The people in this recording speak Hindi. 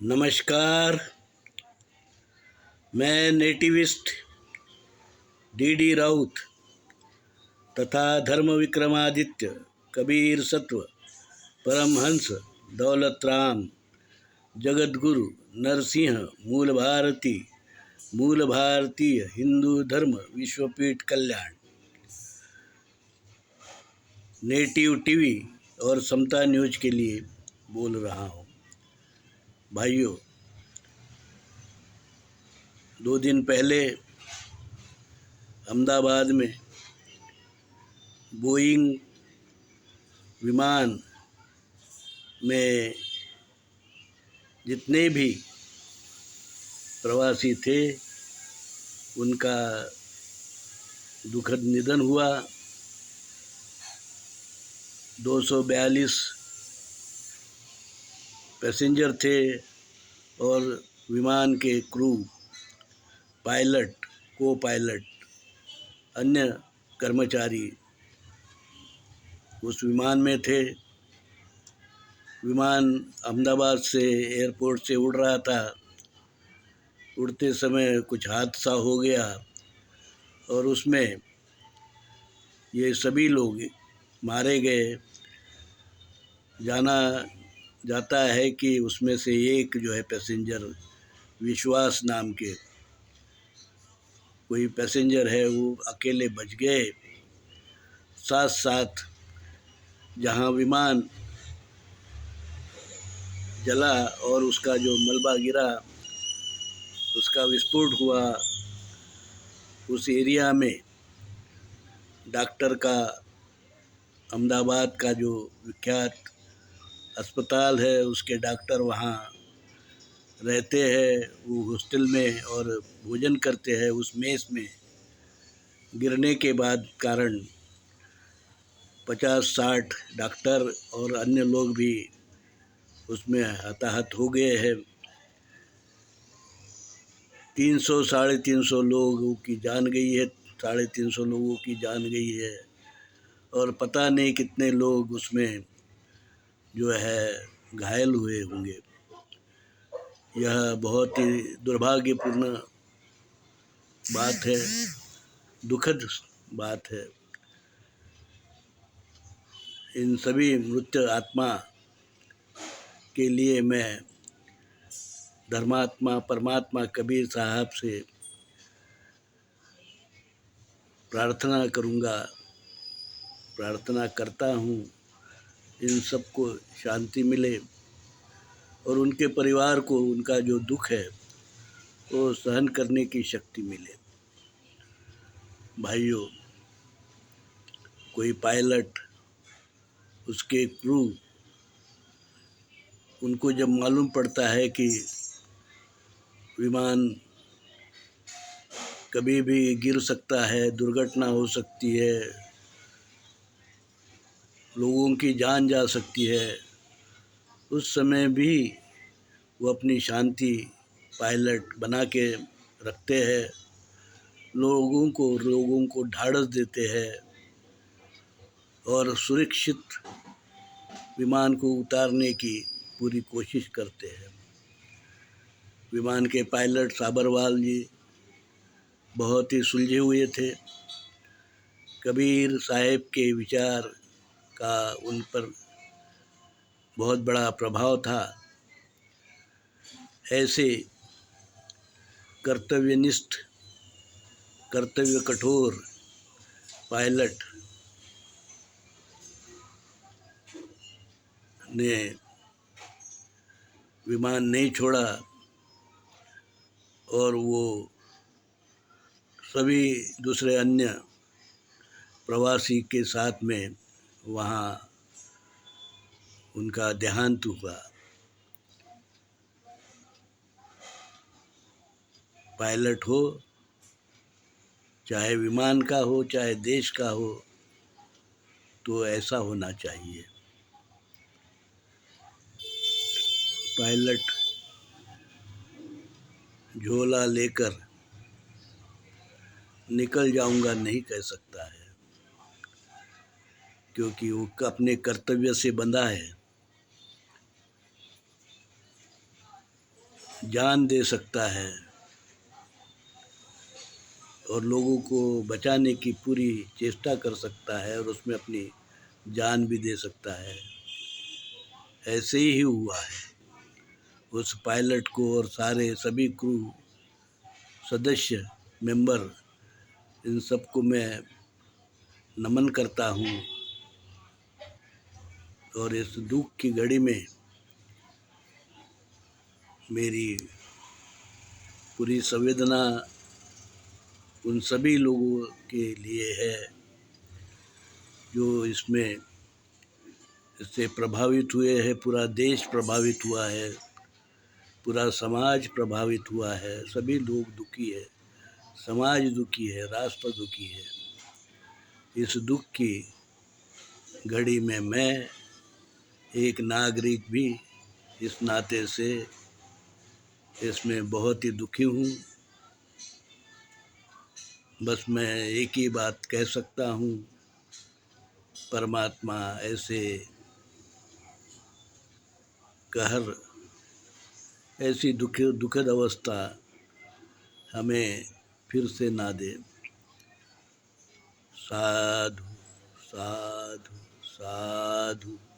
नमस्कार। मैं नेटिविस्ट डी राउत तथा धर्म विक्रमादित्य कबीर सत्व परमहंस दौलत राम जगद्गुरु नरसिंह मूल भारतीय हिंदू धर्म विश्वपीठ कल्याण नेटिव टीवी और समता न्यूज के लिए बोल रहा हूँ। भाइयों, 2 दिन पहले अहमदाबाद में बोइंग विमान में जितने भी प्रवासी थे उनका दुखद निधन हुआ। 242 पैसेंजर थे और विमान के क्रू, पायलट, को पायलट, अन्य कर्मचारी उस विमान में थे। विमान अहमदाबाद से एयरपोर्ट से उड़ रहा था। उड़ते समय कुछ हादसा हो गया और उसमें ये सभी लोग मारे गए। जाना जाता है कि उसमें से एक जो है पैसेंजर, विश्वास नाम के कोई पैसेंजर है, वो अकेले बच गए। साथ साथ जहां विमान जला और उसका जो मलबा गिरा, उसका विस्फोट हुआ, उस एरिया में डॉक्टर का, अहमदाबाद का जो विख्यात अस्पताल है उसके डॉक्टर वहाँ रहते हैं। वो हॉस्टल में और भोजन करते हैं। उस मेस में गिरने के बाद कारण 50-60 डॉक्टर और अन्य लोग भी उसमें हताहत हो गए हैं। 300-350 लोगों की जान गई है, 350 लोगों की जान गई है और पता नहीं कितने लोग उसमें जो है घायल हुए होंगे। यह बहुत ही दुर्भाग्यपूर्ण बात है, दुखद बात है। इन सभी मृत आत्मा के लिए मैं धर्मात्मा परमात्मा कबीर साहब से प्रार्थना करूँगा, प्रार्थना करता हूँ, इन सबको शांति मिले और उनके परिवार को उनका जो दुख है वो सहन करने की शक्ति मिले। भाइयों, कोई पायलट, उसके क्रू, उनको जब मालूम पड़ता है कि विमान कभी भी गिर सकता है, दुर्घटना हो सकती है, लोगों की जान जा सकती है, उस समय भी वो अपनी शांति पायलट बना के रखते हैं। लोगों को ढाढ़स देते हैं और सुरक्षित विमान को उतारने की पूरी कोशिश करते हैं। विमान के पायलट साबरवाल जी बहुत ही सुलझे हुए थे। कबीर साहब के विचार का उन पर बहुत बड़ा प्रभाव था। ऐसे कर्तव्यनिष्ठ, कर्तव्य कठोर पायलट ने विमान नहीं छोड़ा और वो सभी दूसरे अन्य प्रवासी के साथ में वहाँ उनका देहांत हुआ। पायलट हो, चाहे विमान का हो, चाहे देश का हो, तो ऐसा होना चाहिए। पायलट झोला लेकर निकल जाऊंगा नहीं कह सकता है, क्योंकि वो अपने कर्तव्य से बंधा है। जान दे सकता है और लोगों को बचाने की पूरी चेष्टा कर सकता है और उसमें अपनी जान भी दे सकता है। ऐसे ही हुआ है। उस पायलट को और सारे सभी क्रू सदस्य मेंबर, इन सबको मैं नमन करता हूँ और इस दुख की घड़ी में मेरी पूरी संवेदना उन सभी लोगों के लिए है जो इससे प्रभावित हुए हैं। पूरा देश प्रभावित हुआ है, पूरा समाज प्रभावित हुआ है, सभी लोग दुखी है, समाज दुखी है, राष्ट्र दुखी है। इस दुख की घड़ी में मैं एक नागरिक भी इस नाते से इसमें बहुत ही दुखी हूँ। बस मैं एक ही बात कह सकता हूँ, परमात्मा ऐसे कहर, ऐसी दुखद अवस्था हमें फिर से ना दे। साधु साधु साधु।